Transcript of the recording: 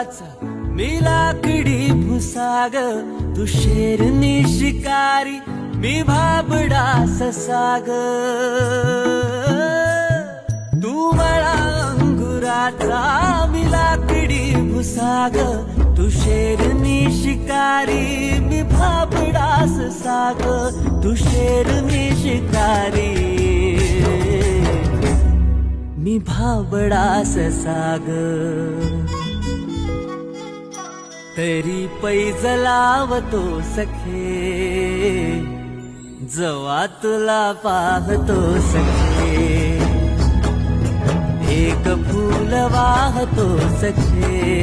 फुलाचा मी लाकडी भुसाग, तू शेरनी शिकारी मी भाबडा ससाग. तू मला अंगुराचा मी लाकडी भुसाग, तू शेरनी शिकारी मी भाबडा ससाग. तू शेरनी शिकारी मी भाबडा ससाग. तरी पैज लावतो सखे, जवा तुला पाहतो सखे. एक फूल वाहतो सखे.